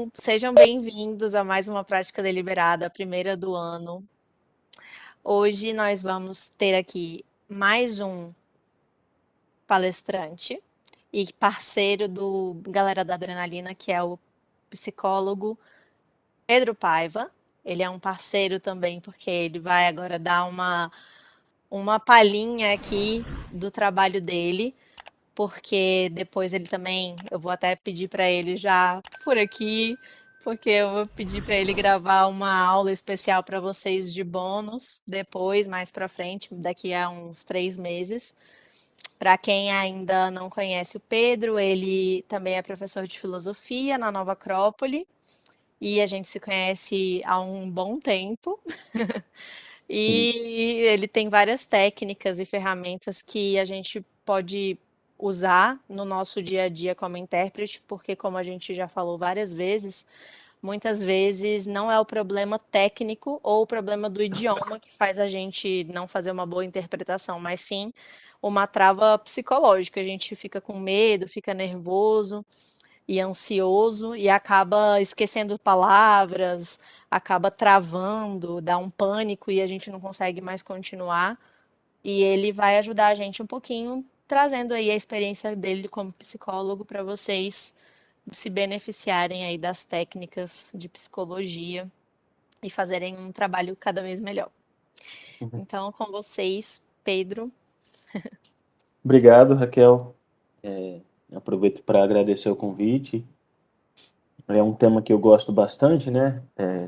Então, sejam bem-vindos a mais uma prática deliberada, a primeira do ano. Hoje nós vamos ter aqui mais um palestrante e parceiro do Galera da Adrenalina, que é o psicólogo Pedro Paiva. Ele é um parceiro também, porque ele vai agora dar uma palhinha aqui do trabalho dele, porque depois ele também, eu vou até pedir para ele já por aqui, porque eu vou pedir para ele gravar uma aula especial para vocês de bônus depois, mais para frente, daqui a uns 3 meses. Para quem ainda não conhece o Pedro, ele também é professor de filosofia na Nova Acrópole e a gente se conhece há um bom tempo. Sim. E ele tem várias técnicas e ferramentas que a gente pode usar no nosso dia a dia como intérprete, porque, como a gente já falou várias vezes, muitas vezes não é o problema técnico ou o problema do idioma que faz a gente não fazer uma boa interpretação, mas sim uma trava psicológica. A gente fica com medo, fica nervoso e ansioso e acaba esquecendo palavras, acaba travando, dá um pânico e a gente não consegue mais continuar. E ele vai ajudar a gente um pouquinho, trazendo aí a experiência dele como psicólogo para vocês se beneficiarem aí das técnicas de psicologia e fazerem um trabalho cada vez melhor. Uhum. Então, com vocês, Pedro. Obrigado, Raquel. Aproveito para agradecer o convite. É um tema que eu gosto bastante, né?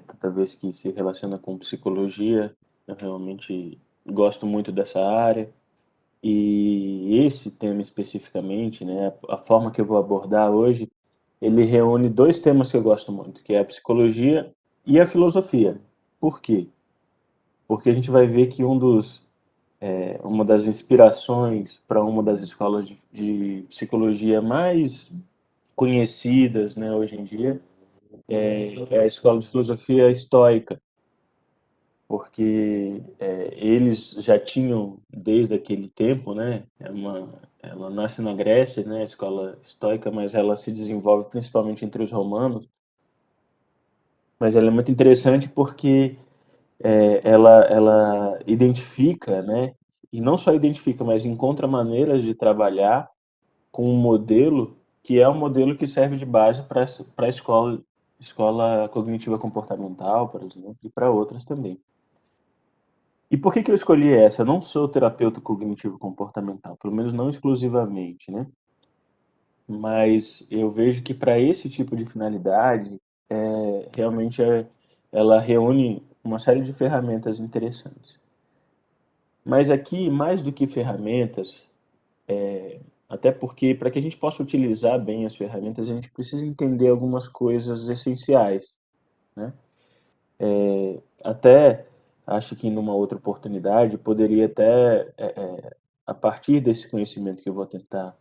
Toda vez que se relaciona com psicologia, eu realmente gosto muito dessa área. E esse tema especificamente, né? A forma que eu vou abordar hoje, ele reúne dois temas que eu gosto muito, que é a psicologia e a filosofia. Por quê? Porque a gente vai ver que uma das inspirações para uma das escolas de psicologia mais conhecidas, né, hoje em dia, é a escola de filosofia estoica, porque eles já tinham, desde aquele tempo, né, ela nasce na Grécia, né, a escola estoica, mas ela se desenvolve principalmente entre os romanos, mas ela é muito interessante porque ela identifica, né, e não só identifica, mas encontra maneiras de trabalhar com um modelo que é um modelo que serve de base para a escola cognitiva comportamental, por exemplo, e para outras também. E por que que eu escolhi essa? Eu não sou terapeuta cognitivo comportamental, pelo menos não exclusivamente, né? Mas eu vejo que para esse tipo de finalidade, realmente ela reúne uma série de ferramentas interessantes. Mas aqui, mais do que ferramentas, até porque para que a gente possa utilizar bem as ferramentas, a gente precisa entender algumas coisas essenciais, né? Até acho que numa outra oportunidade poderia até, a partir desse conhecimento que eu vou tentar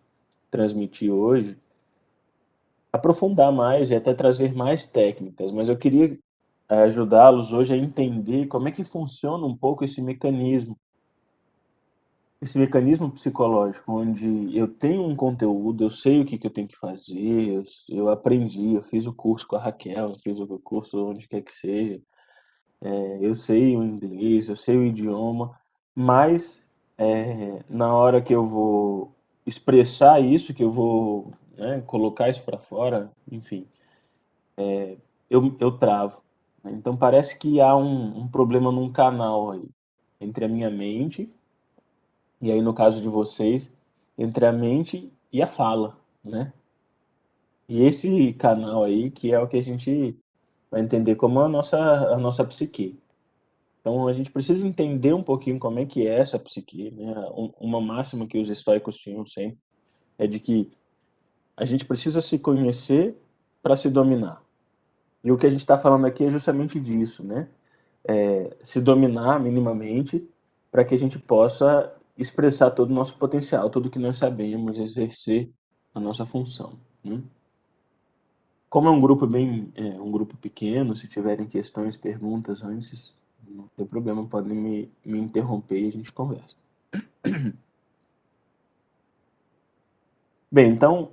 transmitir hoje, aprofundar mais e até trazer mais técnicas, mas eu queria ajudá-los hoje a entender como é que funciona um pouco esse mecanismo psicológico, onde eu tenho um conteúdo, eu sei o que que eu tenho que fazer, eu aprendi, eu fiz o curso com a Raquel, eu fiz o curso onde quer que seja, eu sei o inglês, eu sei o idioma, mas na hora que eu vou expressar isso, que eu vou, né, colocar isso para fora, enfim, eu travo, né? Então parece que há um problema num canal aí, entre a minha mente, e aí no caso de vocês, entre a mente e a fala, né? E esse canal aí que é o que a gente vai entender como a nossa psique. Então a gente precisa entender um pouquinho como é que é essa psique, né? Uma máxima que os estoicos tinham sempre é de que a gente precisa se conhecer para se dominar. E o que a gente está falando aqui é justamente disso, né? Se dominar minimamente para que a gente possa expressar todo o nosso potencial, tudo que nós sabemos, exercer a nossa função, né? Como é um grupo um grupo pequeno, se tiverem questões, perguntas antes, não tem problema, podem me interromper e a gente conversa. Bem, então,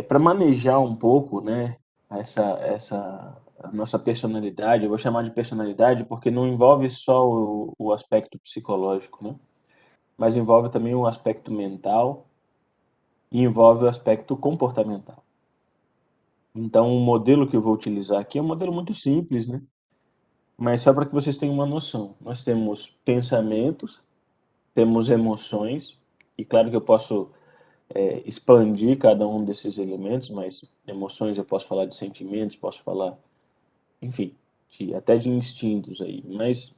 para manejar um pouco, né, a nossa personalidade, eu vou chamar de personalidade porque não envolve só o aspecto psicológico, né? Mas envolve também o aspecto mental e envolve o aspecto comportamental. Então, o modelo que eu vou utilizar aqui é um modelo muito simples, né? Mas só para que vocês tenham uma noção. Nós temos pensamentos, temos emoções, e claro que eu posso expandir cada um desses elementos, mas emoções eu posso falar de sentimentos, posso falar, enfim, até de instintos aí. Mas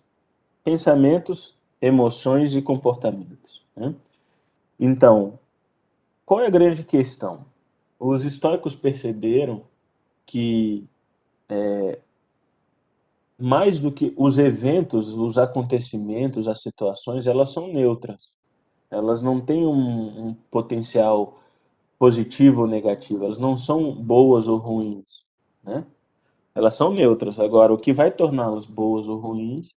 pensamentos, emoções e comportamentos, né? Então, qual é a grande questão? Os estoicos perceberam que mais do que os eventos, os acontecimentos, as situações, elas são neutras. Elas não têm um potencial positivo ou negativo. Elas não são boas ou ruins, né? Elas são neutras. Agora, o que vai torná-las boas ou ruins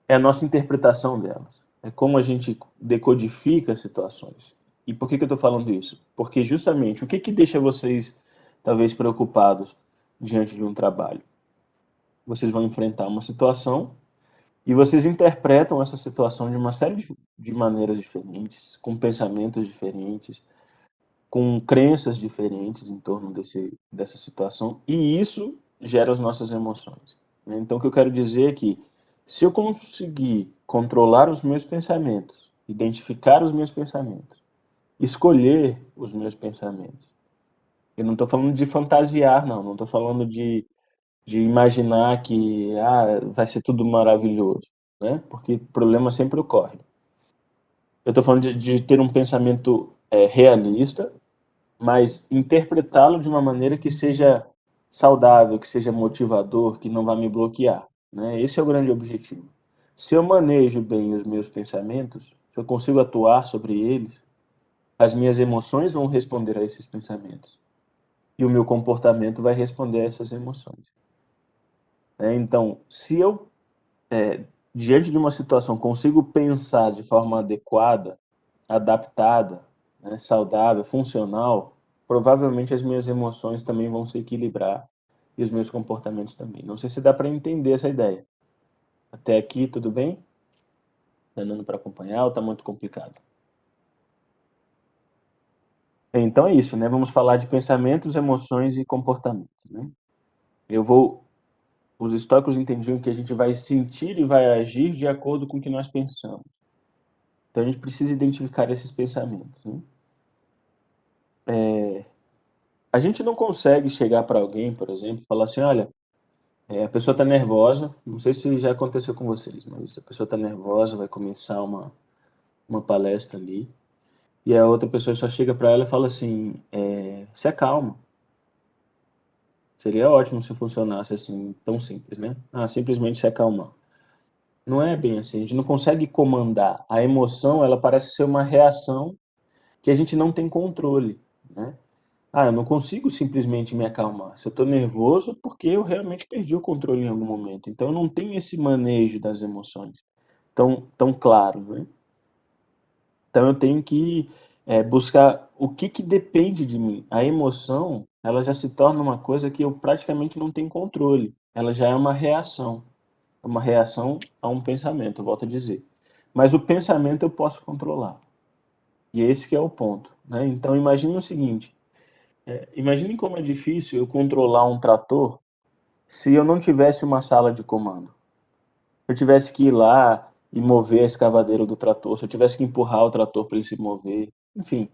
é a nossa interpretação delas. É como a gente decodifica as situações. E por que eu estou falando isso? Porque justamente o que deixa vocês talvez preocupados diante de um trabalho? Vocês vão enfrentar uma situação e vocês interpretam essa situação de uma série de maneiras diferentes, com pensamentos diferentes, com crenças diferentes em torno dessa situação, e isso gera as nossas emoções, né? Então, o que eu quero dizer é que, se eu conseguir controlar os meus pensamentos, identificar os meus pensamentos, escolher os meus pensamentos, eu não estou falando de fantasiar, não estou falando de imaginar que vai ser tudo maravilhoso, né? Porque problema sempre ocorre. Eu estou falando de ter um pensamento realista, mas interpretá-lo de uma maneira que seja saudável, que seja motivador, que não vá me bloquear, né? Esse é o grande objetivo. Se eu manejo bem os meus pensamentos, se eu consigo atuar sobre eles, as minhas emoções vão responder a esses pensamentos e o meu comportamento vai responder a essas emoções, né? Então, se eu diante de uma situação consigo pensar de forma adequada, adaptada, né, saudável, funcional, provavelmente as minhas emoções também vão se equilibrar e os meus comportamentos também. Não sei se dá para entender essa ideia. Até aqui, tudo bem? Tá dando para acompanhar ou está muito complicado? Então é isso, né? Vamos falar de pensamentos, emoções e comportamentos, né? Os estoicos entendiam que a gente vai sentir e vai agir de acordo com o que nós pensamos. Então a gente precisa identificar esses pensamentos, né? A gente não consegue chegar para alguém, por exemplo, e falar assim, olha, a pessoa está nervosa, não sei se já aconteceu com vocês, mas a pessoa está nervosa, vai começar uma palestra ali, e a outra pessoa só chega para ela e fala assim, se acalma. Seria ótimo se funcionasse assim, tão simples, né? Simplesmente se acalmar. Não é bem assim, a gente não consegue comandar. A emoção, ela parece ser uma reação que a gente não tem controle, né? Eu não consigo simplesmente me acalmar. Se eu estou nervoso, é porque eu realmente perdi o controle em algum momento. Então, eu não tenho esse manejo das emoções tão claro, né? Então, eu tenho que buscar o que depende de mim. A emoção, ela já se torna uma coisa que eu praticamente não tenho controle. Ela já é uma reação a um pensamento, eu volto a dizer. Mas o pensamento eu posso controlar. E esse que é o ponto, né? Então, imagine o seguinte, imagine como é difícil eu controlar um trator se eu não tivesse uma sala de comando. Se eu tivesse que ir lá e mover a escavadeira do trator, se eu tivesse que empurrar o trator para ele se mover, enfim,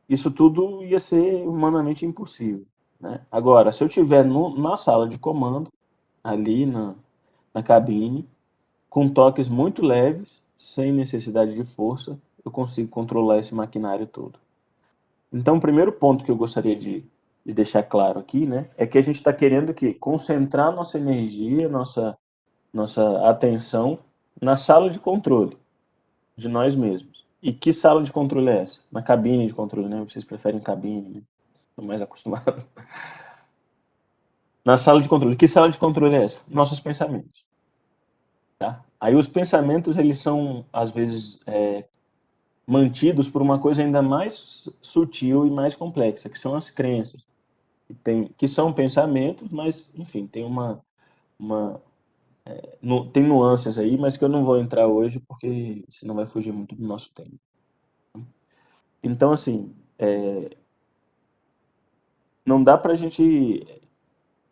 isso tudo ia ser humanamente impossível, né? Agora, se eu estiver na sala de comando, ali na cabine, com toques muito leves, sem necessidade de força, eu consigo controlar esse maquinário todo. Então, o primeiro ponto que eu gostaria de deixar claro aqui, né, é que a gente está querendo que concentrar nossa energia, nossa atenção na sala de controle de nós mesmos. E que sala de controle é essa? Na cabine de controle, né? Vocês preferem cabine, né? Estão mais acostumados. Na sala de controle. Que sala de controle é essa? Nossos pensamentos. Tá? Aí os pensamentos, eles são, às vezes, mantidos por uma coisa ainda mais sutil e mais complexa, que são as crenças. que são pensamentos, mas, enfim, uma tem nuances aí, mas que eu não vou entrar hoje, porque senão vai fugir muito do nosso tempo. Então, assim, não dá pra gente.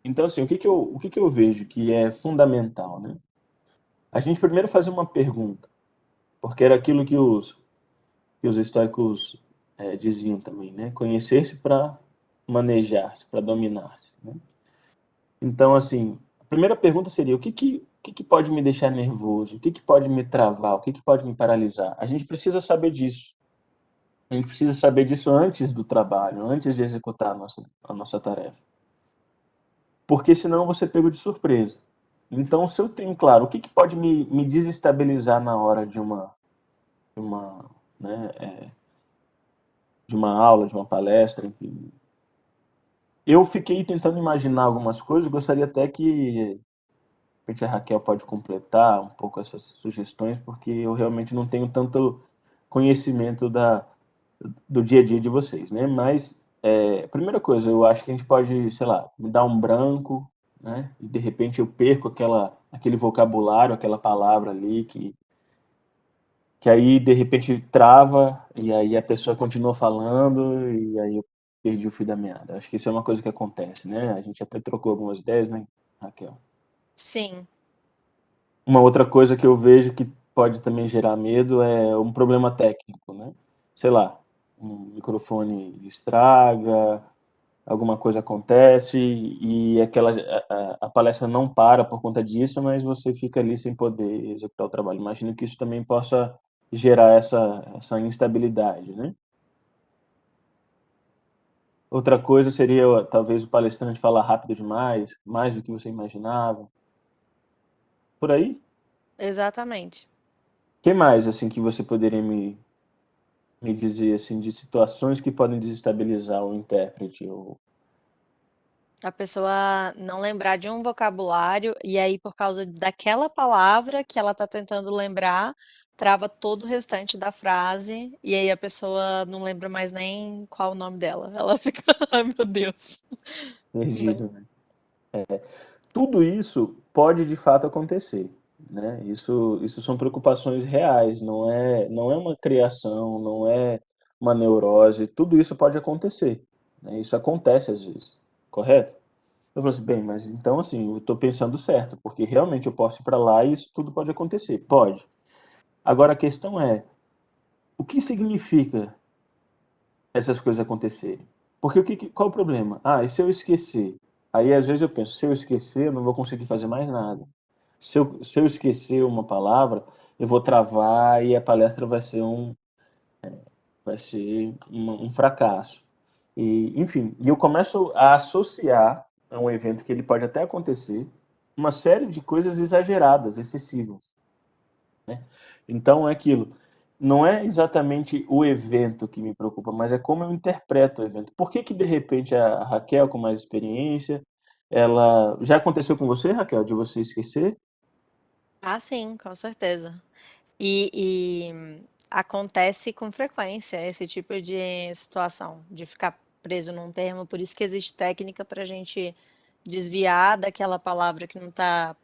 Então, assim, o que que eu vejo que é fundamental, né? A gente primeiro fazer uma pergunta, porque era aquilo que os estoicos diziam também, né? Conhecer-se para manejar-se, para dominar-se, né? Então, assim, a primeira pergunta seria: o que que pode me deixar nervoso? O que que pode me travar? O que que pode me paralisar? A gente precisa saber disso. A gente precisa saber disso antes do trabalho, antes de executar a nossa tarefa. Porque senão você é pego de surpresa. Então, se eu tenho claro o que que pode me desestabilizar na hora de uma, né, de uma aula, de uma palestra, enfim. Eu fiquei tentando imaginar algumas coisas, gostaria até que de repente a Raquel pode completar um pouco essas sugestões, porque eu realmente não tenho tanto conhecimento do dia a dia de vocês, né? Mas, primeira coisa, eu acho que a gente pode, sei lá, me dar um branco, né? E de repente eu perco aquele vocabulário, aquela palavra ali que aí de repente trava e aí a pessoa continua falando e aí eu perdi o fio da meada. Acho que isso é uma coisa que acontece, né? A gente até trocou algumas ideias, né, Raquel? Sim, Uma outra coisa que eu vejo que pode também gerar medo é um problema técnico, né? Sei lá, um microfone estraga, alguma coisa acontece e a palestra não para por conta disso, mas você fica ali sem poder executar o trabalho. Imagino que isso também possa gerar essa instabilidade, né? Outra coisa seria talvez o palestrante falar rápido demais, mais do que você imaginava. Por aí? exatamente. O que mais assim que você poderia me dizer assim de situações que podem desestabilizar o intérprete ou A pessoa não lembrar de um vocabulário e aí por causa daquela palavra que ela está tentando lembrar, trava todo o restante da frase e aí a pessoa não lembra mais nem qual o nome dela. Ela fica, ai meu Deus, né? perdido, né? Tudo isso pode de fato acontecer, né? Isso são preocupações reais, não é uma criação, não é uma neurose, tudo isso pode acontecer, né? Isso acontece às vezes, correto? Eu falo assim, bem, mas então assim, eu estou pensando certo, porque realmente eu posso ir para lá e isso tudo pode acontecer. Pode. Agora a questão é, o que significa essas coisas acontecerem? Porque qual o problema? Ah, e se eu esquecer? Aí às vezes eu penso, se eu esquecer, eu não vou conseguir fazer mais nada. Se eu esquecer uma palavra, eu vou travar e a palestra vai ser um fracasso. E, enfim, e eu começo a associar a um evento que ele pode até acontecer uma série de coisas exageradas, excessivas. Então é aquilo. Não é exatamente o evento que me preocupa, mas é como eu interpreto o evento. Por que que de repente a Raquel, com mais experiência, ela já aconteceu com você, Raquel, de você esquecer? Ah, sim, com certeza. E acontece com frequência esse tipo de situação, de ficar preso num termo, por isso que existe técnica para a gente desviar daquela palavra que não tá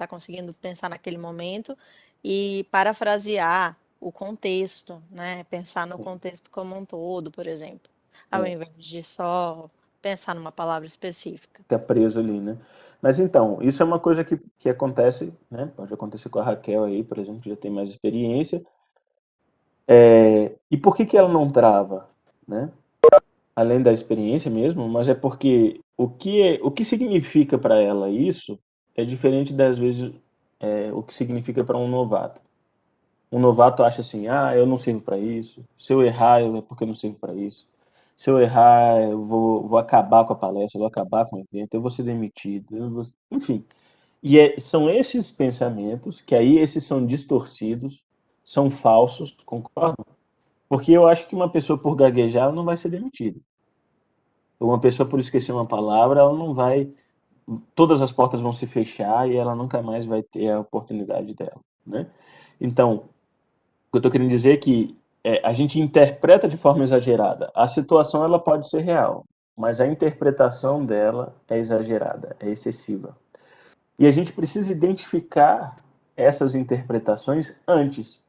conseguindo pensar naquele momento e parafrasear o contexto, né? Pensar no contexto como um todo, por exemplo, ao É, invés de só pensar numa palavra específica. fica preso ali, né? Mas então, isso é uma coisa que acontece, né? Pode acontecer com a Raquel aí, por exemplo, que já tem mais experiência. E por que que ela não trava, né? Além da experiência mesmo, mas é porque o que significa para ela isso é diferente das vezes o que significa para um novato. Um novato acha assim, ah, eu não sirvo para isso. Se eu errar, é porque eu não sirvo para isso. Se eu errar, eu vou acabar com a palestra, eu vou acabar com o evento, eu vou ser demitido, enfim. E são esses pensamentos que aí esses são distorcidos, são falsos, concorda? Porque eu acho que uma pessoa por gaguejar ela não vai ser demitida. Uma pessoa por esquecer uma palavra, ela não vai, todas as portas vão se fechar e ela nunca mais vai ter a oportunidade dela, né? Então, o que eu estou querendo dizer é que a gente interpreta de forma exagerada. A situação ela pode ser real. mas a interpretação dela é exagerada, é excessiva. E a gente precisa identificar essas interpretações antes.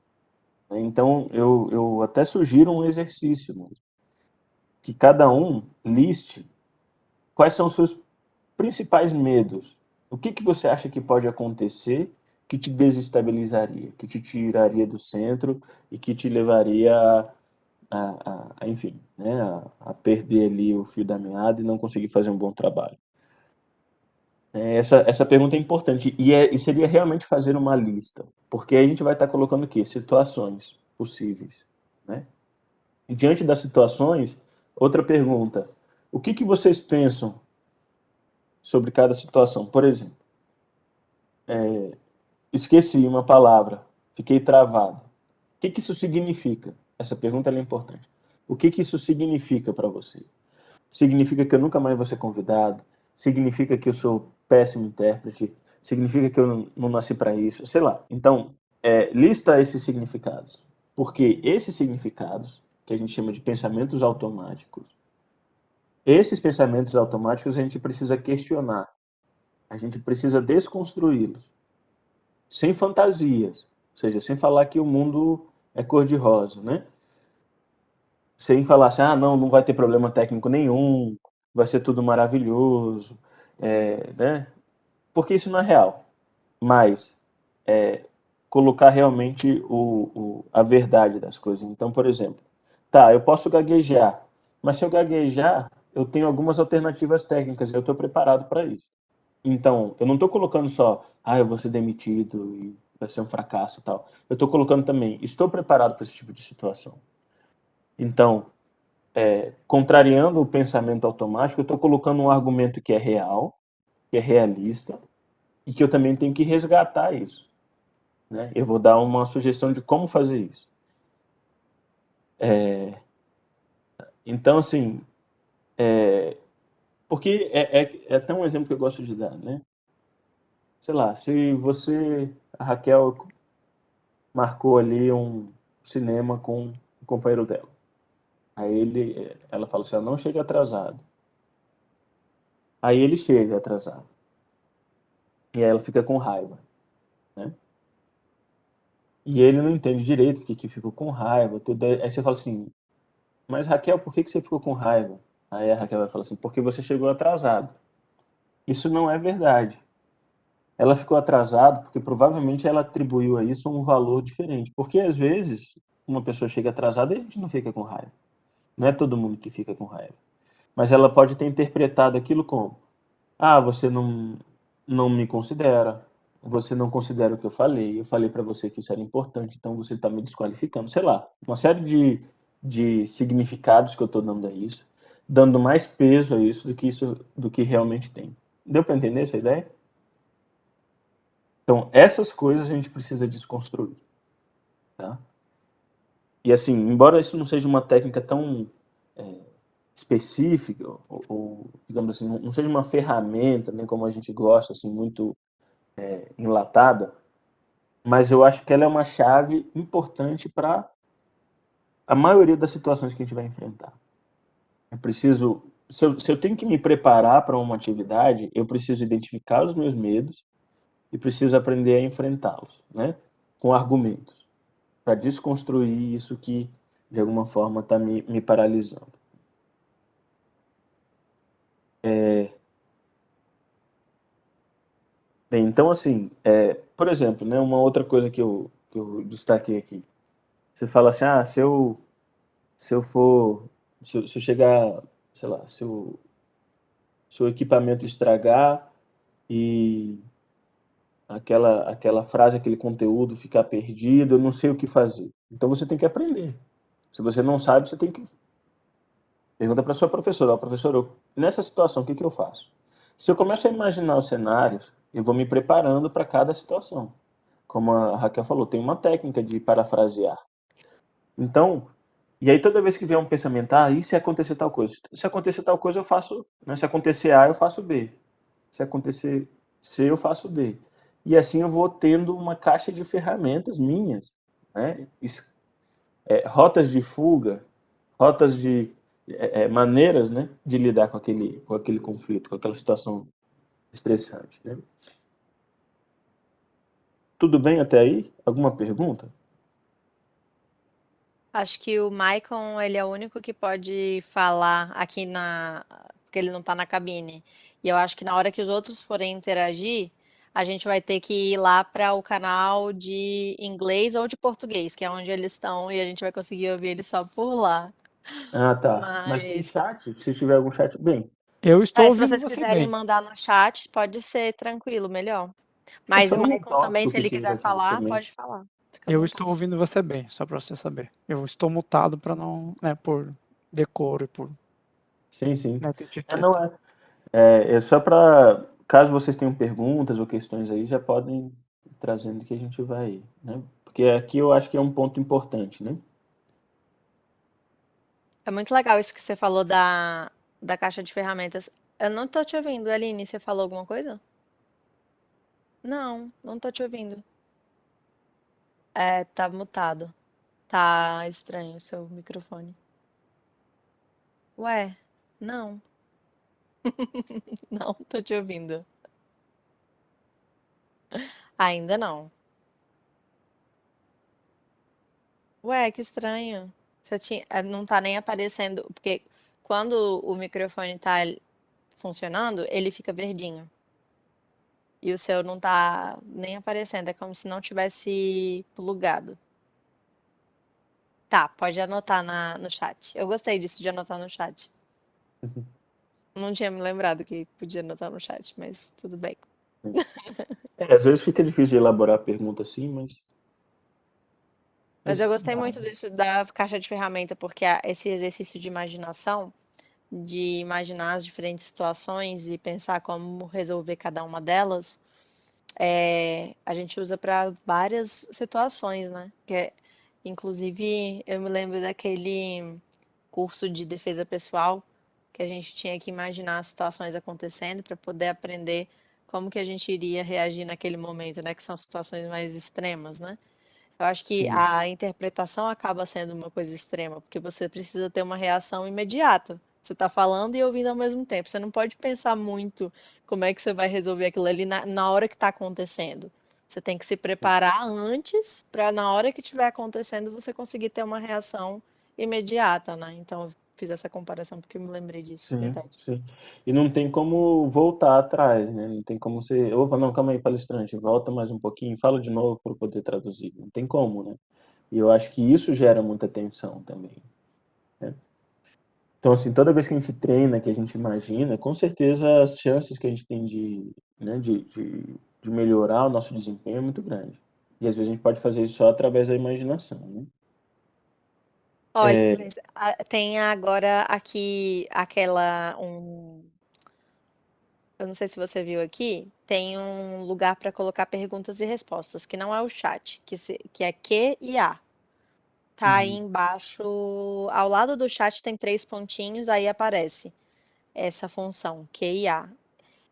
Né? Então, eu até sugiro um exercício, né? Que cada um liste quais são os seus principais medos. O que você acha que pode acontecer que te desestabilizaria, que te tiraria do centro e que te levaria enfim, né, a perder ali o fio da meada e não conseguir fazer um bom trabalho? Essa pergunta é importante e seria realmente fazer uma lista, porque aí a gente vai estar colocando o quê? Situações possíveis, né? E diante das situações, outra pergunta: o que vocês pensam sobre cada situação? Por exemplo, esqueci uma palavra, fiquei travado. O que isso significa? Essa pergunta é importante. O que isso significa para você? Significa que eu nunca mais vou ser convidado? Significa que eu sou péssimo intérprete? Significa que eu não nasci para isso? Sei lá. Então, lista esses significados. Porque esses significados, que a gente chama de pensamentos automáticos, esses pensamentos automáticos a gente precisa questionar. A gente precisa desconstruí-los. Sem fantasias. Ou seja, sem falar que o mundo é cor-de-rosa, né? Sem falar assim, não vai ter problema técnico nenhum, vai ser tudo maravilhoso, né? Porque isso não é real. Mas colocar realmente a verdade das coisas. Então, por exemplo, eu posso gaguejar, mas se eu gaguejar, eu tenho algumas alternativas técnicas e eu estou preparado para isso. Então, eu não estou colocando só, eu vou ser demitido e vai ser um fracasso e tal. Eu estou colocando também, estou preparado para esse tipo de situação. Então, contrariando o pensamento automático, eu estou colocando um argumento que é real, que é realista, e que eu também tenho que resgatar isso. Né? Eu vou dar uma sugestão de como fazer isso. Então, assim, porque é até um exemplo que eu gosto de dar, né? Sei lá, se a Raquel, marcou ali um cinema com o companheiro dela. Aí ela fala assim, não chegue atrasado. Aí ele chega atrasado. E aí ela fica com raiva, né? E ele não entende direito porque que ficou com raiva. Tudo. Aí você fala assim, mas Raquel, por que você ficou com raiva? Aí a Raquel vai falar assim, porque você chegou atrasado. Isso não é verdade. Ela ficou atrasada porque provavelmente ela atribuiu a isso um valor diferente. Porque às vezes uma pessoa chega atrasada e a gente não fica com raiva. Não é todo mundo que fica com raiva. Mas ela pode ter interpretado aquilo como: você não me considera, você não considera o que eu falei para você que isso era importante, então você está me desqualificando. Sei lá, uma série de significados que eu estou dando a isso, dando mais peso a isso do que realmente tem. Deu para entender essa ideia? Então, essas coisas a gente precisa desconstruir, tá? E assim, embora isso não seja uma técnica tão específica, ou digamos assim, não seja uma ferramenta, nem como a gente gosta, assim, muito enlatada, mas eu acho que ela é uma chave importante para a maioria das situações que a gente vai enfrentar. Eu preciso, se eu tenho que me preparar para uma atividade, eu preciso identificar os meus medos e preciso aprender a enfrentá-los, né? Com argumentos, para desconstruir isso que, de alguma forma, está me paralisando. Bem, então, assim, por exemplo, né, uma outra coisa que eu destaquei aqui. Você fala assim, se eu for, se eu chegar, sei lá, se o equipamento estragar e aquela frase, aquele conteúdo ficar perdido, eu não sei o que fazer. Então você tem que aprender. Se você não sabe, você tem que pergunta para sua professora, professora, nessa situação, o que eu faço? Se eu começo a imaginar os cenários, eu vou me preparando para cada situação. Como a Raquel falou, tem uma técnica de parafrasear. Então, e aí toda vez que vier um pensamento, e se acontecer tal coisa? Se acontecer tal coisa, eu faço, né? Se acontecer A, eu faço B. Se acontecer C, eu faço D. E assim eu vou tendo uma caixa de ferramentas minhas, né? Rotas de fuga, rotas maneiras, né, de lidar com aquele conflito, com aquela situação estressante, né? Tudo bem até aí? Alguma pergunta? Acho que o Maicon, ele é o único que pode falar porque ele não tá na cabine. E eu acho que na hora que os outros forem interagir, a gente vai ter que ir lá para o canal de inglês ou de português, que é onde eles estão, e a gente vai conseguir ouvir eles só por lá. Ah, tá. Mas tem Mas, chat? Se tiver algum chat, bem. Eu estou se ouvindo vocês você quiserem bem. mandar no chat, pode ser tranquilo, melhor. É Mas só o um Maicon também, se tópico ele que quiser vai ter falar, também. pode falar. Fica à Eu vontade. estou ouvindo você bem, só para você saber. Eu estou mutado para não, né, por decoro e por, Sim, sim. né, Não etiqueta. é. É só para, caso vocês tenham perguntas ou questões aí, já podem ir trazendo que a gente vai, né? Porque aqui eu acho que é um ponto importante, né? É muito legal isso que você falou da caixa de ferramentas. Eu não tô te ouvindo, Aline. Você falou alguma coisa? Não, não tô te ouvindo. É, tá mutado. Tá estranho o seu microfone. Ué, não, não tô te ouvindo. Ainda não. Ué, que estranho. Não tá nem aparecendo, porque quando o microfone tá funcionando, ele fica verdinho. E o seu não tá nem aparecendo, é como se não tivesse plugado. Tá, pode anotar no chat. Eu gostei disso de anotar no chat. Não tinha me lembrado que podia anotar no chat, mas tudo bem. Às vezes fica difícil de elaborar a pergunta assim, Mas eu mas gostei dá, muito né? disso da caixa de ferramenta, porque esse exercício de imaginação, de imaginar as diferentes situações e pensar como resolver cada uma delas, a gente usa para várias situações, né? Inclusive, eu me lembro daquele curso de defesa pessoal que a gente tinha que imaginar as situações acontecendo para poder aprender como que a gente iria reagir naquele momento, né? Que são situações mais extremas, né? Eu acho que Sim, a interpretação acaba sendo uma coisa extrema, porque você precisa ter uma reação imediata. Você está falando e ouvindo ao mesmo tempo. Você não pode pensar muito como é que você vai resolver aquilo ali na hora que está acontecendo. Você tem que se preparar antes para na hora que estiver acontecendo você conseguir ter uma reação imediata, né? Então eu fiz essa comparação porque eu me lembrei disso, sim, verdade. sim. E não tem como voltar atrás, né? Não tem como você, opa, não, calma aí, palestrante, volta mais um pouquinho, fala de novo para eu poder traduzir. Não tem como, né? E eu acho que isso gera muita tensão também, né? Então, assim, toda vez que a gente treina, que a gente imagina, com certeza as chances que a gente tem né, de melhorar o nosso desempenho é muito grande. E às vezes a gente pode fazer isso só através da imaginação, né? Olha, mas tem agora aqui eu não sei se você viu aqui, tem um lugar para colocar perguntas e respostas, que não é o chat, que é Q e A. Tá aí Uhum. embaixo, ao lado do chat tem três pontinhos, aí aparece essa função, Q e A.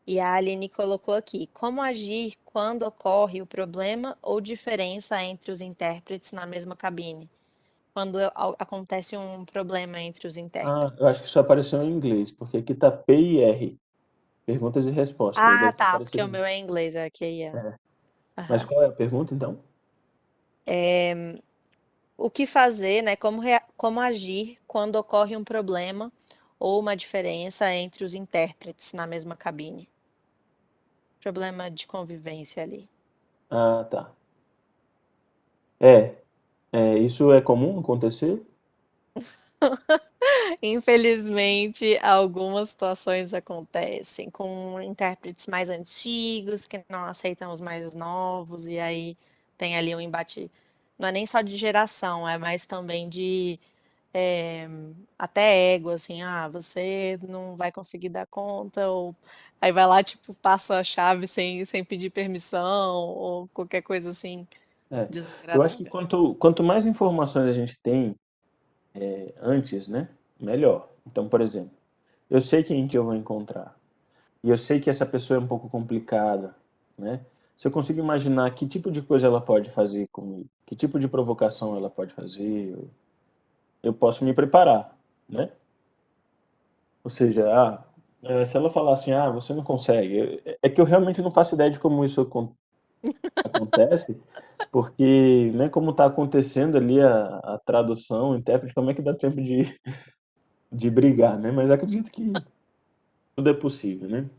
E a Aline colocou aqui, como agir quando ocorre o problema ou diferença entre os intérpretes na mesma cabine? Quando acontece um problema entre os Ah, eu intérpretes. acho que isso apareceu em inglês, porque aqui tá P e R, perguntas e respostas, aí Ah, deve ter tá, porque o aparecido. meu é em inglês, é Q e A. É. Mas Aham. qual é a pergunta, então? O que fazer, né? Como agir quando ocorre um problema ou uma diferença entre os intérpretes na mesma cabine? Problema de convivência ali. Ah, tá. É, isso é comum acontecer? Infelizmente, algumas situações acontecem com intérpretes mais antigos que não aceitam os mais novos, e aí tem ali um embate, não é nem só de geração, é mais também de é, até ego, assim, você não vai conseguir dar conta, ou aí vai lá, tipo, passa a chave sem pedir permissão, ou qualquer coisa assim, É. Eu acho que desagradável. quanto mais informações a gente tem antes, né, melhor. Então, por exemplo, eu sei quem que eu vou encontrar. E eu sei que essa pessoa é um pouco complicada, né? Se eu consigo imaginar que tipo de coisa ela pode fazer comigo, que tipo de provocação ela pode fazer, eu posso me preparar, né? Ou seja, se ela falar assim, você não consegue, é que eu realmente não faço ideia de como isso acontece, porque, né, como está acontecendo ali a tradução, o intérprete, como é que dá tempo de brigar, né? Mas acredito que tudo é possível, né?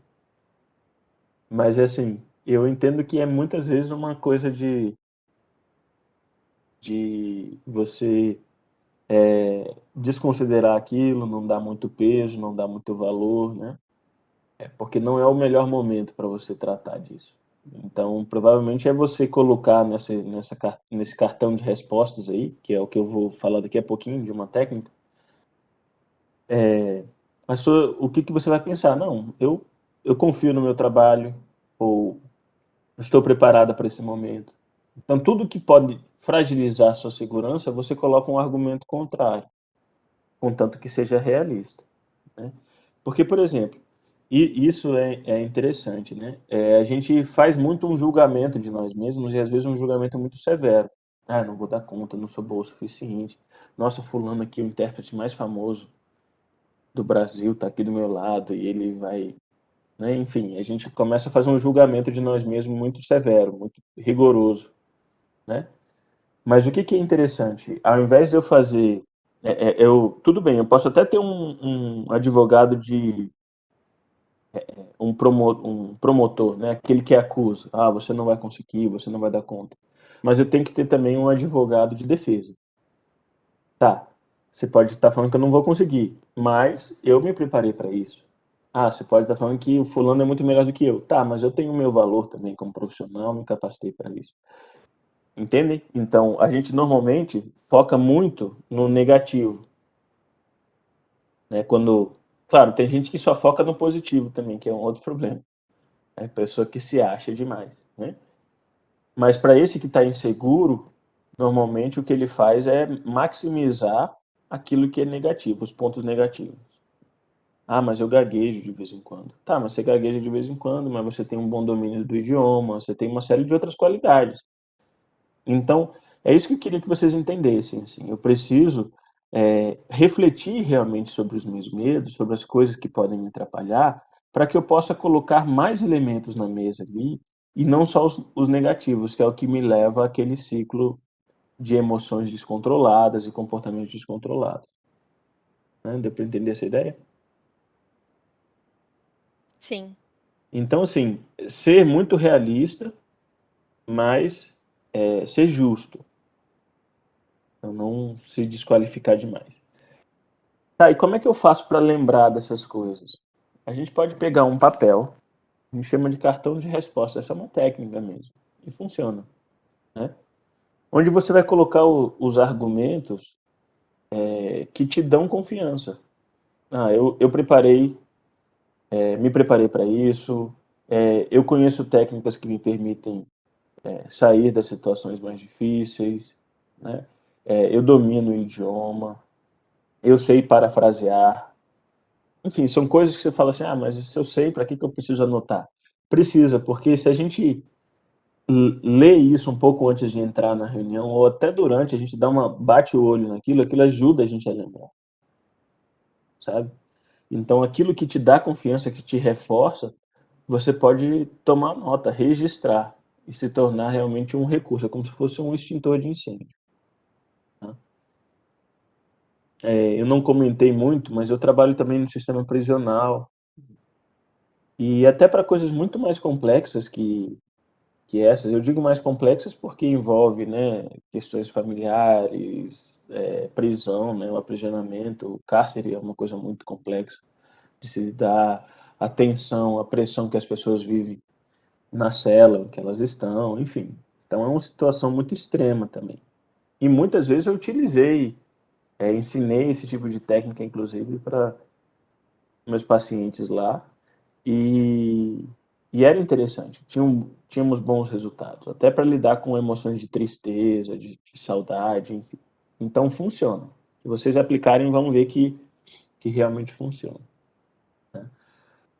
Mas, assim, eu entendo que é muitas vezes uma coisa de você desconsiderar aquilo, não dar muito peso, não dar muito valor, né? Porque não é o melhor momento para você tratar disso. Então, provavelmente é você colocar nesse cartão de respostas aí, que é o que eu vou falar daqui a pouquinho, de uma técnica, o que você vai pensar? Não, eu confio no meu trabalho, ou estou preparada para esse momento. Então, tudo que pode fragilizar a sua segurança, você coloca um argumento contrário, contanto que seja realista, né? Porque, por exemplo, e isso é interessante, né? A gente faz muito um julgamento de nós mesmos e às vezes um julgamento muito severo. Não vou dar conta, não sou bom o suficiente. Nossa, fulano aqui é o intérprete mais famoso do Brasil, está aqui do meu lado e ele vai, né? Enfim, a gente começa a fazer um julgamento de nós mesmos muito severo, muito rigoroso, né? Mas o que é interessante? Ao invés de eu fazer, tudo bem, eu posso até ter um advogado um promotor, né? Aquele que acusa. Você não vai conseguir, você não vai dar conta. Mas eu tenho que ter também um advogado de defesa. Tá, você pode estar falando que eu não vou conseguir, mas eu me preparei para isso. Você pode estar falando que o fulano é muito melhor do que eu. Tá, mas eu tenho o meu valor também como profissional, me capacitei para isso. Entende? Então, a gente normalmente foca muito no negativo, né? Claro, tem gente que só foca no positivo também, que é um outro problema. É a pessoa que se acha demais, né? Mas para esse que está inseguro, normalmente o que ele faz é maximizar aquilo que é negativo, os pontos negativos. Mas eu gaguejo de vez em quando. Tá, mas você gagueja de vez em quando, mas você tem um bom domínio do idioma, você tem uma série de outras qualidades. Então, é isso que eu queria que vocês entendessem, assim. Eu preciso refletir realmente sobre os meus medos, sobre as coisas que podem me atrapalhar, para que eu possa colocar mais elementos na mesa ali, e não só os negativos, que é o que me leva àquele ciclo de emoções descontroladas e comportamentos descontrolados. Né? Deu para entender essa ideia? Sim. Então, assim, ser muito realista, mas ser justo. Então, não se desqualificar demais. Tá, e como é que eu faço para lembrar dessas coisas? A gente pode pegar um papel, a gente chama de cartão de resposta, essa é uma técnica mesmo, e funciona, né? Onde você vai colocar os argumentos que te dão confiança. Eu me preparei para isso, eu conheço técnicas que me permitem sair das situações mais difíceis, né? Eu domino o idioma, eu sei parafrasear. Enfim, são coisas que você fala assim, mas se eu sei, para que eu preciso anotar? Precisa, porque se a gente lê isso um pouco antes de entrar na reunião, ou até durante, a gente bate o olho naquilo, aquilo ajuda a gente a lembrar, sabe? Então, aquilo que te dá confiança, que te reforça, você pode tomar nota, registrar e se tornar realmente um recurso, é como se fosse um extintor de incêndio. Tá? Eu não comentei muito, mas eu trabalho também no sistema prisional, e até para coisas muito mais complexas que essas. Eu digo mais complexas porque envolve, né, questões familiares, prisão, né, o aprisionamento, o cárcere é uma coisa muito complexa de se lidar, a tensão, a pressão que as pessoas vivem na cela em que elas estão, enfim. Então é uma situação muito extrema também. E muitas vezes eu utilizei, ensinei esse tipo de técnica, inclusive, para meus pacientes lá, e, e era interessante, tínhamos bons resultados, até para lidar com emoções de tristeza, de saudade, enfim. Então funciona. Se vocês aplicarem, vão ver que realmente funciona. Né?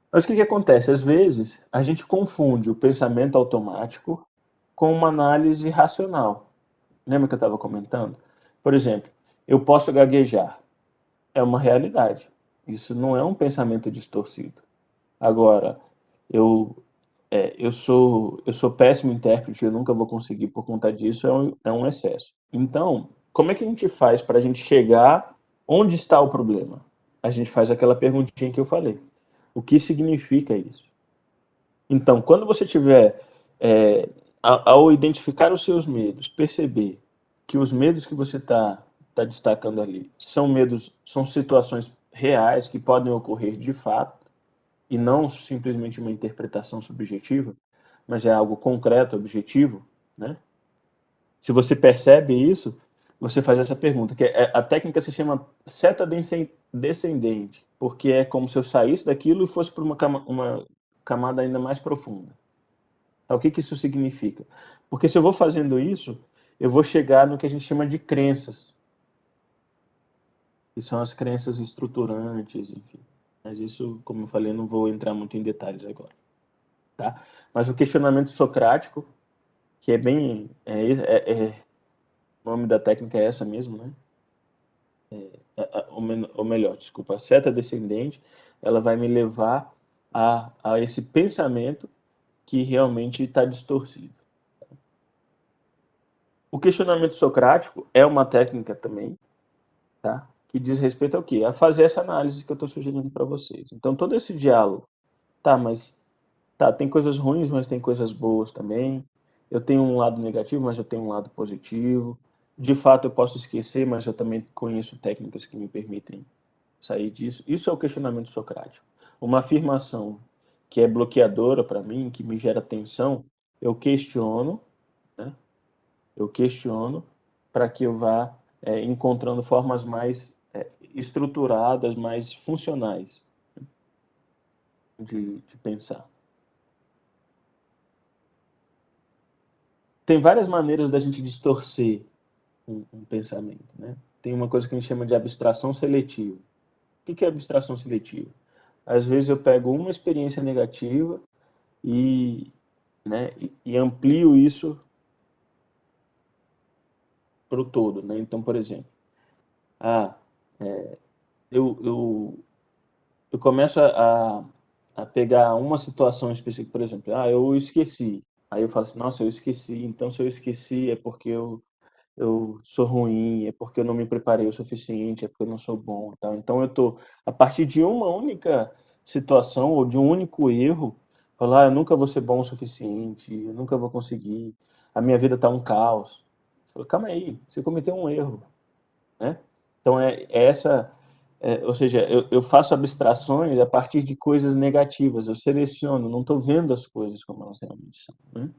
Mas o que acontece? Às vezes, a gente confunde o pensamento automático com uma análise racional. Lembra que eu estava comentando? Por exemplo, eu posso gaguejar. É uma realidade. Isso não é um pensamento distorcido. Agora, eu, eu sou péssimo intérprete, eu nunca vou conseguir por conta disso, é um excesso. Então, como é que a gente faz para a gente chegar onde está o problema? A gente faz aquela perguntinha que eu falei. O que significa isso? Então, quando você tiver, ao identificar os seus medos, perceber que os medos que você tá destacando ali são medos, são situações reais que podem ocorrer de fato, e não simplesmente uma interpretação subjetiva, mas é algo concreto, objetivo, né? Se você percebe isso, você faz essa pergunta, que a técnica se chama seta descendente, porque é como se eu saísse daquilo e fosse para uma camada ainda mais profunda. Tá, o que que isso significa? Porque se eu vou fazendo isso, eu vou chegar no que a gente chama de crenças, que são as crenças estruturantes, enfim. Mas isso, como eu falei, eu não vou entrar muito em detalhes agora, tá? Mas o questionamento socrático, que é bem, o nome da técnica é essa mesmo, né? Ou melhor, desculpa, a seta descendente, ela vai me levar a esse pensamento que realmente está distorcido. O questionamento socrático é uma técnica também, tá? Que diz respeito ao quê? A fazer essa análise que eu estou sugerindo para vocês. Então, todo esse diálogo, tá, mas tem coisas ruins, mas tem coisas boas também. Eu tenho um lado negativo, mas eu tenho um lado positivo. De fato, eu posso esquecer, mas eu também conheço técnicas que me permitem sair disso. Isso é o questionamento socrático. Uma afirmação que é bloqueadora para mim, que me gera tensão, eu questiono, né? Eu questiono para que eu vá encontrando formas mais estruturadas, mais funcionais de pensar. Tem várias maneiras da gente distorcer um pensamento, né? Tem uma coisa que a gente chama de abstração seletiva. O que é abstração seletiva? Às vezes eu pego uma experiência negativa e, né, e amplio isso para o todo, né? Então, por exemplo, ah, eu, eu, eu começo a pegar uma situação específica, por exemplo, eu esqueci. Aí eu falo assim, nossa, eu esqueci. Então, se eu esqueci é porque eu sou ruim, é porque eu não me preparei o suficiente, é porque eu não sou bom, tá? Então eu tô a partir de uma única situação ou de um único erro, falar, eu nunca vou ser bom o suficiente, eu nunca vou conseguir, a minha vida tá um caos. Falo, calma aí, você cometeu um erro, né? Então ou seja, eu faço abstrações a partir de coisas negativas, eu seleciono, não estou vendo as coisas como elas realmente são, né?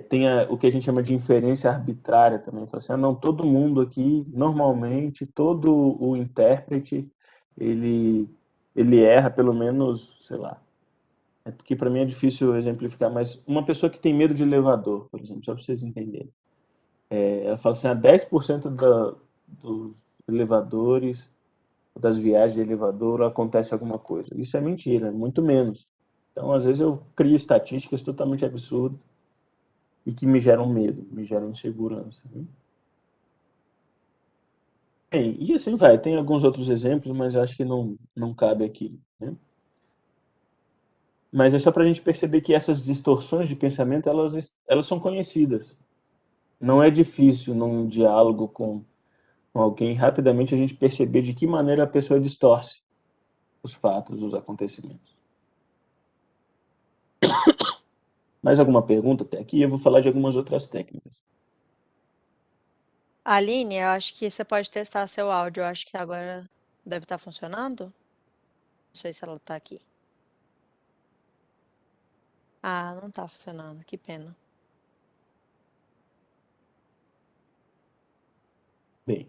Tem o que a gente chama de inferência arbitrária também. Fala assim, não, todo mundo aqui, normalmente, todo o intérprete, ele, ele erra pelo menos, sei lá. É porque para mim é difícil exemplificar, mas uma pessoa que tem medo de elevador, por exemplo, só para vocês entenderem. Ela fala assim, 10% dos elevadores, das viagens de elevador, acontece alguma coisa. Isso é mentira, é muito menos. Então, às vezes, eu crio estatísticas totalmente absurdas e que me geram medo, me geram insegurança, né? Bem, e assim vai. Tem alguns outros exemplos, mas eu acho que não cabe aqui, né? Mas é só para a gente perceber que essas distorções de pensamento, elas são conhecidas. Não é difícil, num diálogo com alguém, rapidamente a gente perceber de que maneira a pessoa distorce os fatos, os acontecimentos. Mais alguma pergunta até aqui? Eu vou falar de algumas outras técnicas. Aline, eu acho que você pode testar seu áudio. Eu acho que agora deve estar funcionando. Não sei se ela está aqui. Ah, não está funcionando. Que pena. Bem,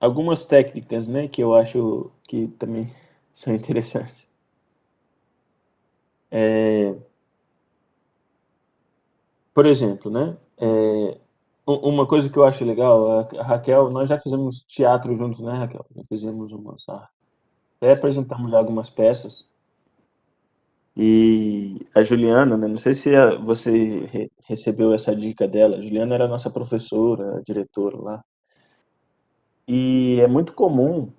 algumas técnicas, né, que eu acho que também são interessantes. Por exemplo, né, uma coisa que eu acho legal, a Raquel, nós já fizemos teatro juntos, né, Raquel? Já fizemos até Sim. apresentamos algumas peças. E a Juliana, né, não sei se você recebeu essa dica dela. A Juliana era a nossa professora, a diretora lá. E é muito comum,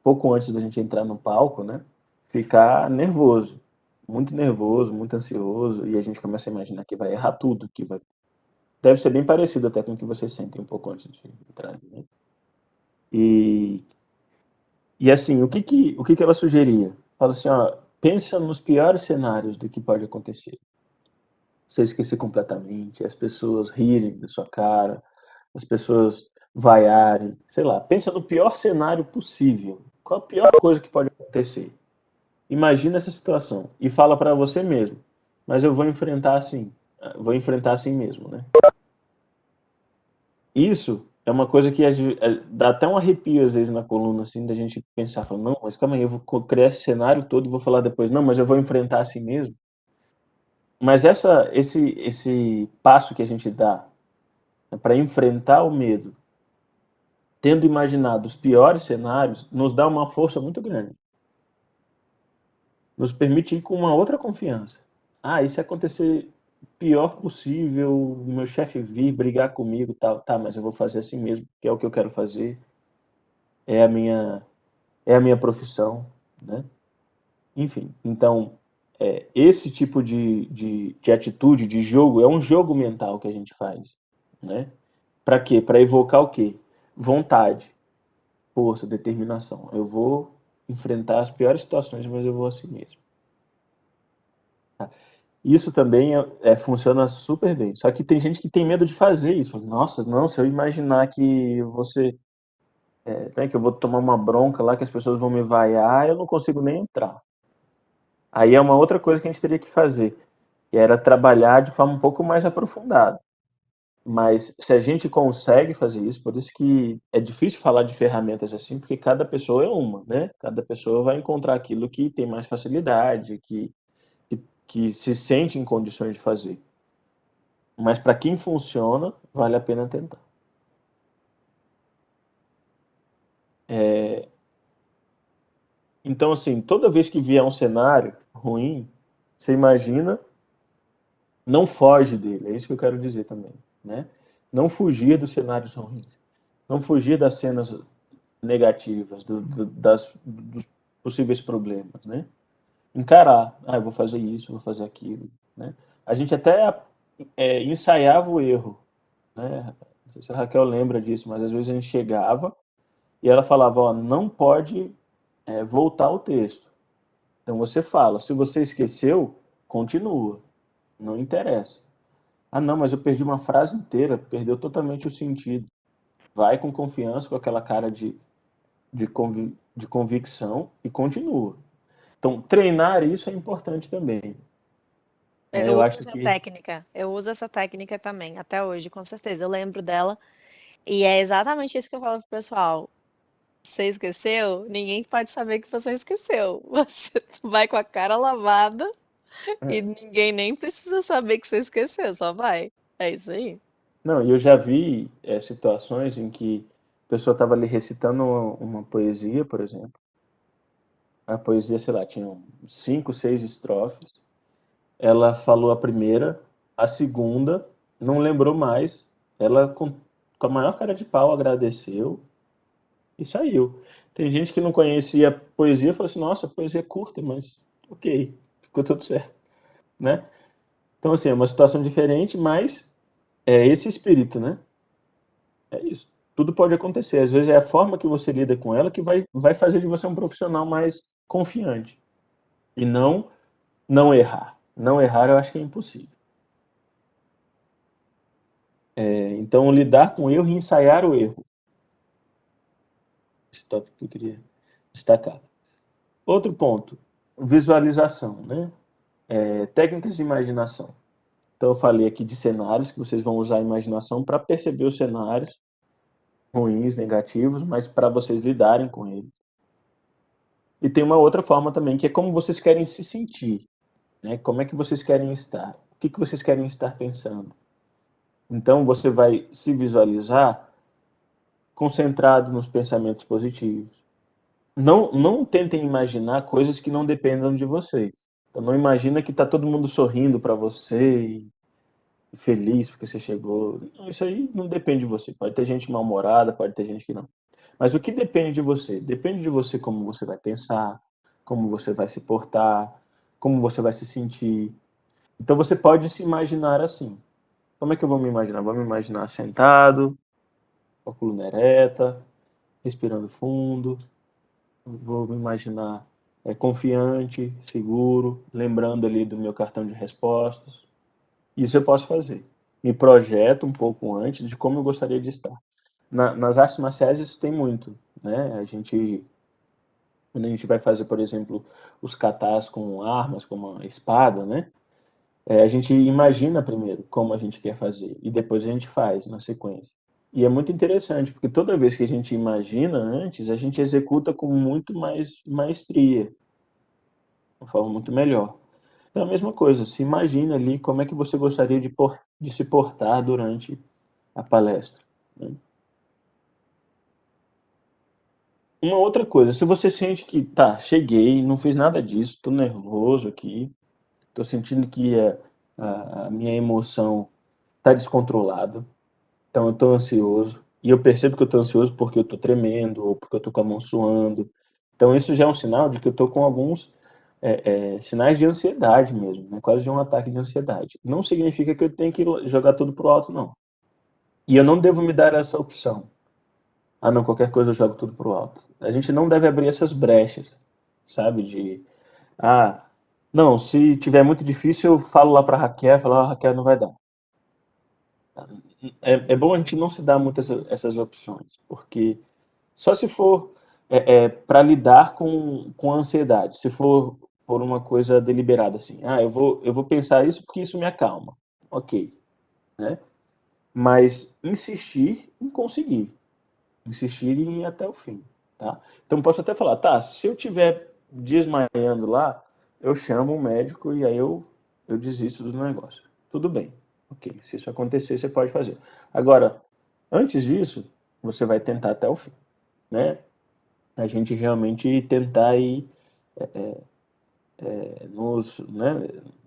pouco antes da gente entrar no palco, né, ficar nervoso, muito ansioso, e a gente começa a imaginar que vai errar tudo, deve ser bem parecido até com o que vocês sentem um pouco antes de entrar, né? E, e assim, o que que ela sugeria? Fala assim, ó, pensa nos piores cenários do que pode acontecer. Você esquecer completamente, as pessoas rirem da sua cara, as pessoas vaiarem, sei lá, pensa no pior cenário possível. Qual a pior coisa que pode acontecer? Imagina essa situação e fala para você mesmo, mas eu vou enfrentar assim mesmo, né? Isso é uma coisa que dá até um arrepio às vezes na coluna, assim, da gente pensar, fala, não, mas calma aí, eu vou criar esse cenário todo e vou falar depois, não, mas eu vou enfrentar assim mesmo. Mas esse passo que a gente dá para enfrentar o medo, tendo imaginado os piores cenários, nos dá uma força muito grande. Nos permite ir com uma outra confiança. Ah, e se acontecer pior possível, o meu chefe vir brigar comigo, tal, tá, mas eu vou fazer assim mesmo, que é o que eu quero fazer, é a minha, é a minha profissão, né? Enfim, então, esse tipo de atitude, de jogo, é um jogo mental que a gente faz, né? Para quê? Para evocar o quê? Vontade, força, determinação. Eu vou enfrentar as piores situações, mas eu vou assim mesmo. Isso também funciona super bem. Só que tem gente que tem medo de fazer isso. Nossa, não, se eu imaginar que que eu vou tomar uma bronca lá, que as pessoas vão me vaiar, eu não consigo nem entrar. Aí é uma outra coisa que a gente teria que fazer, que era trabalhar de forma um pouco mais aprofundada. Mas se a gente consegue fazer isso, por isso que é difícil falar de ferramentas assim, porque cada pessoa é uma, né? Cada pessoa vai encontrar aquilo que tem mais facilidade, que se sente em condições de fazer. Mas para quem funciona, vale a pena tentar. Então, assim, toda vez que vier um cenário ruim, você imagina, não foge dele. É isso que eu quero dizer também, né? Não fugir dos cenários ruins. Não fugir das cenas negativas, dos possíveis problemas, né? Encarar. Ah, eu vou fazer isso, vou fazer aquilo, né? A gente até ensaiava o erro, né? Não sei se a Raquel lembra disso, mas às vezes a gente chegava e ela falava, ó, não pode voltar o texto. Então você fala, se você esqueceu, continua, não interessa. Ah, não, mas eu perdi uma frase inteira, perdeu totalmente o sentido. Vai com confiança, com aquela cara de convicção e continua. Então, treinar isso é importante também. Eu Eu uso acho essa que. técnica. Eu uso essa técnica também, até hoje, com certeza. Eu lembro dela. E é exatamente isso que eu falo pro pessoal. Você esqueceu? Ninguém pode saber que você esqueceu. Você vai com a cara lavada e É. ninguém nem precisa saber que você esqueceu, só vai. É isso aí. Não, e eu já vi situações em que a pessoa estava ali recitando uma poesia, por exemplo. A poesia, sei lá, tinha 5, 6 estrofes. Ela falou a primeira, a segunda, não lembrou mais. Ela, com a maior cara de pau, agradeceu e saiu. Tem gente que não conhecia poesia e falou assim: nossa, poesia é curta, mas ok, ficou tudo certo, né? Então, assim, é uma situação diferente, mas é esse espírito, né? É isso. Tudo pode acontecer. Às vezes é a forma que você lida com ela que vai fazer de você um profissional mais confiante. E não errar. Não errar eu acho que é impossível. Então, lidar com o erro e ensaiar o erro. Esse tópico que eu queria destacar. Outro ponto, visualização, né? Técnicas de imaginação. Então, eu falei aqui de cenários, que vocês vão usar a imaginação para perceber os cenários ruins, negativos, mas para vocês lidarem com eles. E tem uma outra forma também, que é como vocês querem se sentir, né? Como é que vocês querem estar? O que vocês querem estar pensando? Então, você vai se visualizar concentrado nos pensamentos positivos. Não tentem imaginar coisas que não dependam de vocês. Então, não imagina que está todo mundo sorrindo para você e feliz porque você chegou. Isso aí não depende de você. Pode ter gente mal-humorada, pode ter gente que não. Mas o que depende de você? Depende de você como você vai pensar, como você vai se portar, como você vai se sentir. Então você pode se imaginar assim. Como é que eu vou me imaginar? Vou me imaginar sentado, com a coluna ereta, respirando fundo. Vou me imaginar confiante, seguro, lembrando ali do meu cartão de respostas. Isso eu posso fazer. Me projeto um pouco antes de como eu gostaria de estar. Nas artes marciais isso tem muito, né? Quando a gente vai fazer, por exemplo, os katas com armas, como a espada, né? A gente imagina primeiro como a gente quer fazer e depois a gente faz na sequência. E é muito interessante, porque toda vez que a gente imagina antes, a gente executa com muito mais maestria, de uma forma muito melhor. É a mesma coisa, se imagina ali como é que você gostaria de se portar durante a palestra, né? Uma outra coisa, se você sente que, tá, cheguei, não fiz nada disso, tô nervoso aqui, tô sentindo que a minha emoção tá descontrolada, então eu tô ansioso, e eu percebo que eu tô ansioso porque eu tô tremendo, ou porque eu tô com a mão suando. Então isso já é um sinal de que eu tô com alguns sinais de ansiedade mesmo, né? Quase de um ataque de ansiedade. Não significa que eu tenho que jogar tudo pro alto, não. E eu não devo me dar essa opção. Ah, não, qualquer coisa eu jogo tudo pro alto. A gente não deve abrir essas brechas, sabe? Ah, não, se tiver muito difícil, eu falo lá pra Raquel, falo, Raquel, não vai dar. É bom a gente não se dar muitas essas opções, porque só se for para lidar com a ansiedade, se for por uma coisa deliberada, assim, eu vou pensar isso porque isso me acalma. Ok, né? Mas insistir em conseguir, insistir em ir até o fim, tá? Então posso até falar, tá, se eu tiver desmaiando lá, eu chamo um médico e aí eu desisto do negócio. Tudo bem, ok, se isso acontecer, você pode fazer. Agora, antes disso, você vai tentar até o fim, né? A gente realmente tentar ir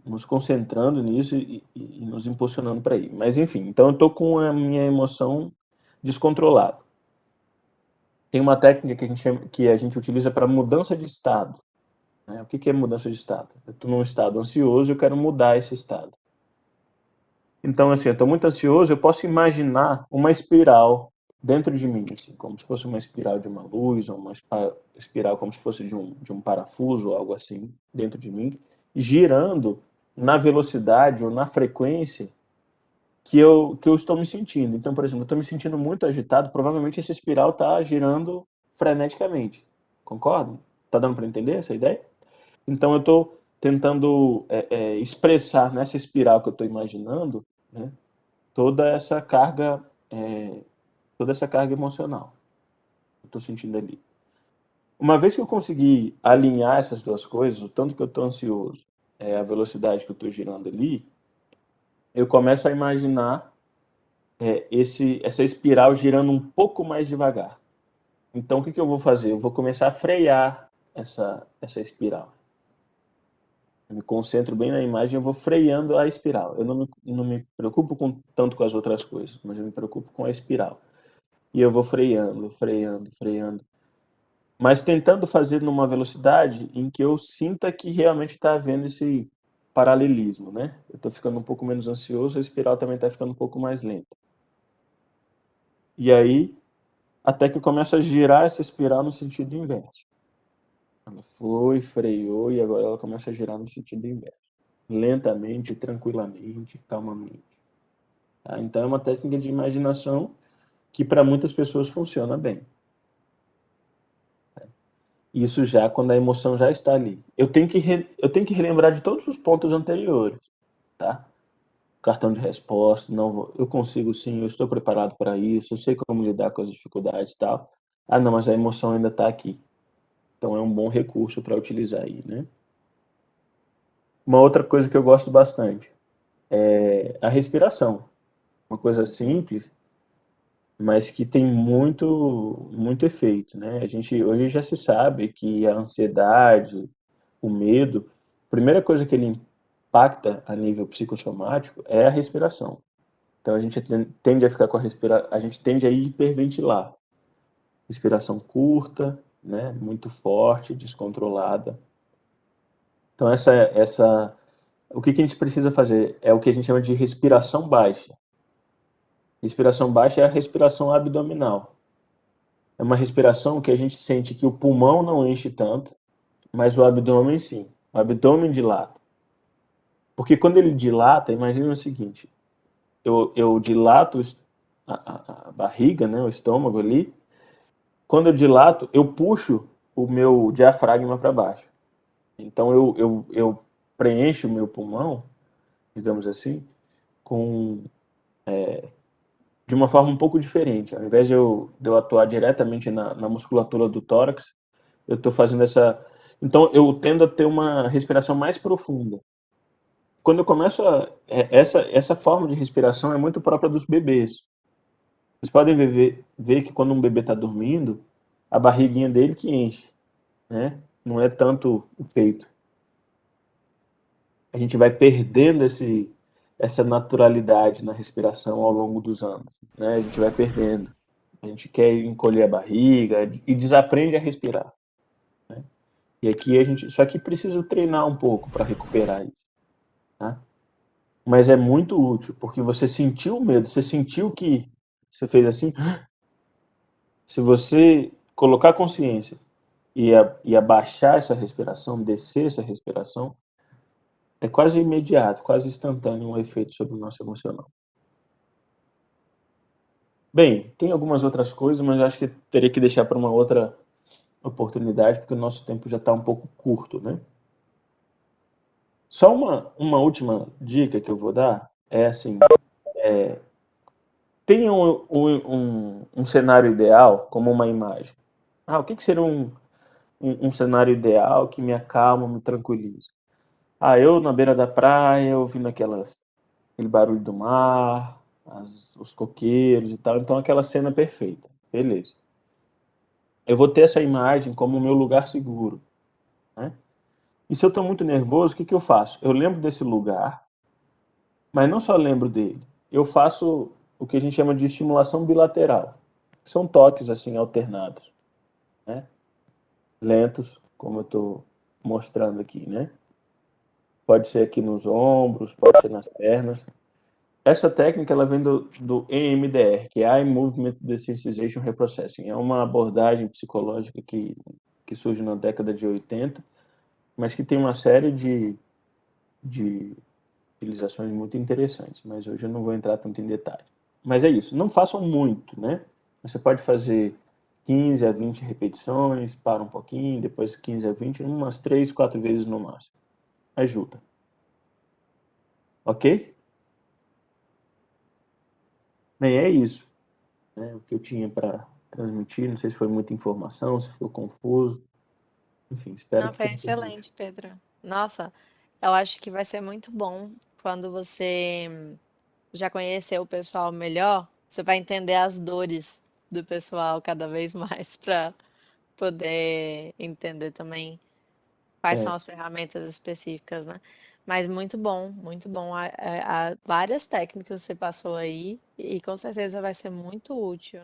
nos concentrando nisso e nos impulsionando para ir. Mas enfim, então eu estou com a minha emoção descontrolada. Tem uma técnica que a gente utiliza para mudança de estado, né? O que é mudança de estado? Eu estou num estado ansioso e eu quero mudar esse estado. Então, assim, eu estou muito ansioso, eu posso imaginar uma espiral dentro de mim, assim, como se fosse uma espiral de uma luz, ou uma espiral como se fosse de um parafuso, ou algo assim, dentro de mim, girando na velocidade ou na frequência que eu estou me sentindo. Então, por exemplo, eu estou me sentindo muito agitado, provavelmente essa espiral está girando freneticamente. Concorda? Está dando para entender essa ideia? Então, eu estou tentando expressar nessa espiral que eu estou imaginando, né, toda essa carga, toda essa carga emocional que eu estou sentindo ali. Uma vez que eu conseguir alinhar essas duas coisas, o tanto que eu estou ansioso, a velocidade que eu estou girando ali, eu começo a imaginar essa espiral girando um pouco mais devagar. Então, o que eu vou fazer? Eu vou começar a frear essa espiral. Eu me concentro bem na imagem, eu vou freando a espiral. Eu não me preocupo tanto com as outras coisas, mas eu me preocupo com a espiral. E eu vou freando, freando, freando. Mas tentando fazer numa velocidade em que eu sinta que realmente está havendo esse paralelismo, né? Eu estou ficando um pouco menos ansioso, a espiral também está ficando um pouco mais lenta. E aí, até que eu começo a girar essa espiral no sentido inverso. Ela foi, freou e agora ela começa a girar no sentido inverso. Lentamente, tranquilamente, calmamente. Tá? Então é uma técnica de imaginação que para muitas pessoas funciona bem. Isso já quando a emoção já está ali. Eu tenho que relembrar de todos os pontos anteriores, tá? Cartão de resposta, não vou, eu consigo sim, eu estou preparado para isso, eu sei como lidar com as dificuldades e tal. Ah, não, mas a emoção ainda está aqui. Então é um bom recurso para utilizar aí, né? Uma outra coisa que eu gosto bastante é a respiração. Uma coisa simples, mas que tem muito, muito efeito, né? A gente hoje já se sabe que a ansiedade, o medo, a primeira coisa que ele impacta a nível psicossomático é a respiração. Então a gente tende a ficar com a gente tende a hiperventilar. respiração curta, né? Muito forte, descontrolada. Então, o que que a gente precisa fazer? É o que a gente chama de respiração baixa. Respiração baixa é a respiração abdominal. É uma respiração que a gente sente que o pulmão não enche tanto, mas o abdômen sim. O abdômen dilata. Porque quando ele dilata, imagina o seguinte, eu dilato a barriga, né, o estômago ali. Quando eu dilato, eu puxo o meu diafragma para baixo. Então eu preencho o meu pulmão, digamos assim, com de uma forma um pouco diferente. Ao invés de eu atuar diretamente na musculatura do tórax, eu estou fazendo essa. Então eu tendo a ter uma respiração mais profunda. Quando eu começo essa forma de respiração é muito própria dos bebês. Vocês podem ver que quando um bebê está dormindo, a barriguinha dele que enche, né? Não é tanto o peito. A gente vai perdendo essa naturalidade na respiração ao longo dos anos, né? A gente vai perdendo. A gente quer encolher a barriga e desaprende a respirar, né? E aqui só que precisa treinar um pouco para recuperar isso, tá? Mas é muito útil, porque você sentiu o medo, você sentiu que você fez assim. Se você colocar consciência e abaixar essa respiração, descer essa respiração, é quase imediato, quase instantâneo um efeito sobre o nosso emocional. Bem, tem algumas outras coisas, mas eu acho que teria que deixar para uma outra oportunidade, porque o nosso tempo já está um pouco curto, né? Só uma última dica que eu vou dar é assim, tenha um cenário ideal como uma imagem. O que seria um cenário ideal que me acalma, me tranquiliza? Eu na beira da praia, ouvindo aquele barulho do mar, os coqueiros e tal, então aquela cena perfeita, beleza. Eu vou ter essa imagem como o meu lugar seguro, né? E se eu estou muito nervoso, o que eu faço? Eu lembro desse lugar, mas não só lembro dele, eu faço o que a gente chama de estimulação bilateral. São toques assim alternados, né? Lentos, como eu estou mostrando aqui, né? Pode ser aqui nos ombros, pode ser nas pernas. Essa técnica ela vem do EMDR, que é Eye Movement Desensitization Reprocessing. É uma abordagem psicológica que surge na década de 80, mas que tem uma série de utilizações muito interessantes, mas hoje eu não vou entrar tanto em detalhe. Mas é isso, não façam muito, né? Você pode fazer 15 a 20 repetições, para um pouquinho, depois 15 a 20, umas 3, 4 vezes no máximo. Ajuda. Ok? Bem, é isso, né? O que eu tinha para transmitir. Não sei se foi muita informação, se ficou confuso. Enfim, espero Não, que foi tenha sido útil. excelente, Pedro. Nossa, eu acho que vai ser muito bom quando você já conhecer o pessoal melhor, você vai entender as dores do pessoal cada vez mais para poder entender também quais são É, as ferramentas específicas, né? Mas muito bom, muito bom. Há várias técnicas que você passou aí e com certeza vai ser muito útil.